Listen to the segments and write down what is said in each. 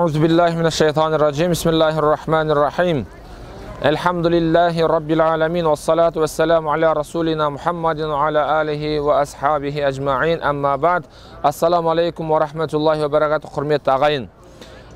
Euzubillahimineşşeytanirracim. Bismillahirrahmanirrahim. Elhamdülillahi Rabbil alemin. Ve salatu ve selamu ala Resulina Muhammedin ve ala alihi ve ashabihi ecma'in. Amma ba'd. Assalamu aleykum ve rahmetullahi ve berekatuhu. Hürmetli ağayın.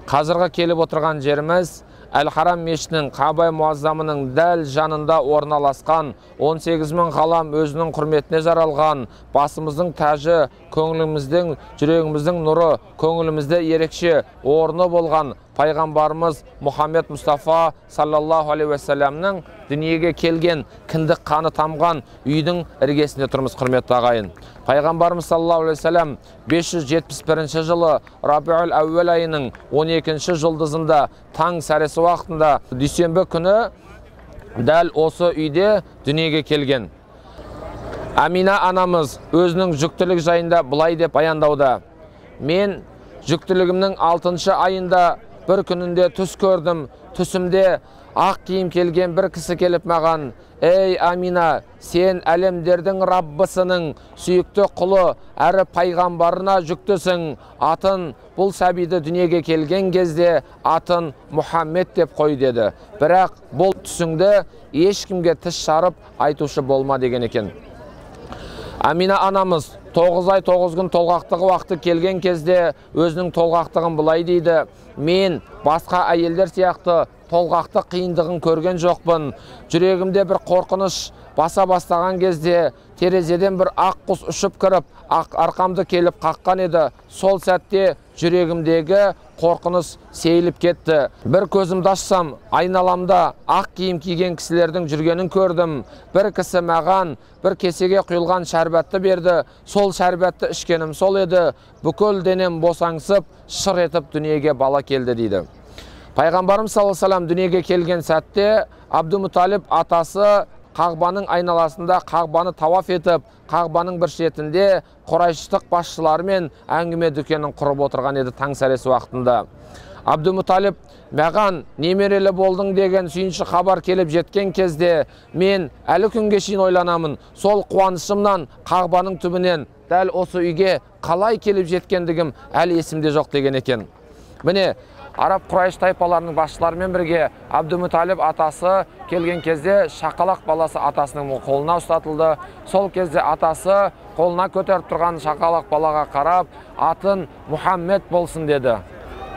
Қазіргі келіп отырған жеріміз Әл-Харам мешітінің Қабай муаzzамының дәл жанында орналасқан, 18 мың ғалам өзінің құрметіне жаралған, басымыздың тәжі, көңіліміздің, жүрегіміздің нұры, көңілімізде ерекше орны болған пайғамбарымыз Мұхаммед Мұстафа саллаллаху алейхи вассаламның дүниеге келген, кіндік қаны тамған үйдің іргесінде тұрмыз, құрметті ағайын. Пайғамбарымыз саллаллаху алейхи вассалам 571 жылы Рабиул әуел айының 12 жұлдызында таң сәресі уақытында дүйсенбі күні дәл осы үйде дүниеге келген. Амина анамыз өзінің жүктілік жайында былай деп баяндауда: мен жүктілігімнің 6 айында бір күнінде түс көрдім. Түсімде ақ киім келген бір кісі келіп маған: ей Амина, сен әлемдердің Раббысының сүйікті құлы әрі пайғамбарына жүктісің. Атын бұл сәбиді дүниеге келген кезде атын Мұхаммед деп қой деді. Бірақ бұл түсіңді ешкімге тіс шарып айтушы болма деген екен. Амина анамыз 9 ай 9 күн толғақтығы уақыты келген кезде өзінің толғақтығын былай дейді: мен басқа әйелдер сияқты толғақты қиындығын көрген жоқпын. Жүрегімде бір қорқыныш баса бастаған кезде терезеден бір ақ құс ұшып кіріп, арқамды келіп қаққан еді. Сол сәтте жүрегімдегі қорқыныш сейіліп кетті. Бір көзімді ашсам, айналамда ақ киім киген кісілердің жүргенін көрдім. Бір кісі маған бір кесеге құйылған шәрбәтті берді. Сол шәрбәтті ішкенім сол еді. Бүкіл денем босаңсып, шыр етіп дүниеге бала келді дейді. Пайғамбарымыз саллаллаху алейхи вассалам дүниеге келген сәтте Абдумуталиб атасы Қағбаның айналасында Қағбаны таваф етіп, Қағбаның бір шетінде Құрайштық басшыларымен әңгіме дүкенін құрып отырған еді таң сәресі уақытында. Абдумуталиб маған немерелі болдың деген сүйінші хабар келіп жеткен кезде мен әлі күнге шейін ойланамын, сол қуанышымнан Қағбаның түбінен дәл осы үйге қалай келіп жеткендігім әлі есімде жоқ деген екен. Міне Араб Құрайш тайпаларының басшыларымен бірге Абдумуталиб атасы келген кезде шақалақ баласы атасының қолына ұстатылды. Сол кезде атасы қолына көтеріп тұрған шақалақ балаға қарап, атын Мұхаммед болсын деді.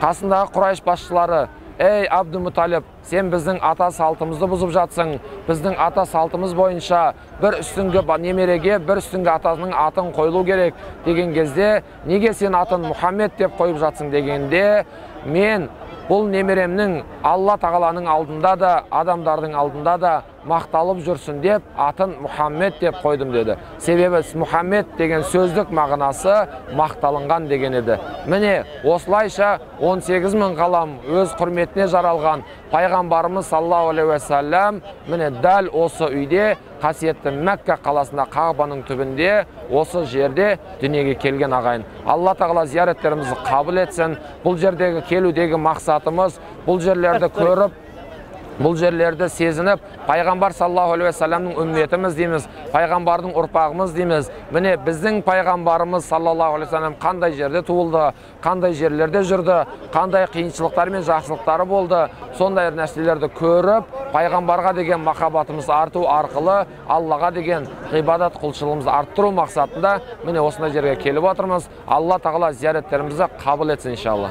Қасындағы Құрайш басшылары: ей Абдумуталиб, сен біздің ата салтымызды бұзып жатсың. Біздің ата салтымыз бойынша бір үстіңгі немереге бір үстіңгі атасының атын қойылу керек деген кезде неге сен атын Мұхаммед деп қойып жатсың дегенде, мен бұл немеремнің Алла тағаланың алдында да, адамдардың алдында да мақталып жүрсін деп атын Мұхаммед деп қойдым деді. Себебі Мұхаммед деген сөздік мағынасы мақталынған деген еді. Міне осылайша 18 мың ғалам өз құрметіне жаралған пайғамбарымыз саллаллаху алейхи вассалам міне дәл осы үйде, қасиетті Мәкка қаласында Қағбаның түбінде, осы жерде дүниеге келген ағайын. Алла тағала зияреттерімізді қабыл етсін. Бұл жердегі келудегі мақсатымыз бұл жерлерді көріп, бұл жерлерді сезініп, пайғамбар саллаллаху алейхи вассаламның үмметіміз дейміз, пайғамбардың ұрпағымыз дейміз. Міне біздің пайғамбарымыз саллаллаху алейхи вассалам қандай жерде туылды, қандай жерлерде жүрді, қандай қиыншылықтар мен жақсылықтары болды. Сондай нәрселерді көріп, пайғамбарға деген махаббатымыз арту арқылы Аллаға деген ғибадат құлшылығымызды арттыру мақсатында міне осындай жерге келіп отырмыз. Алла тағала зияреттерімізді қабыл етсін иншалла.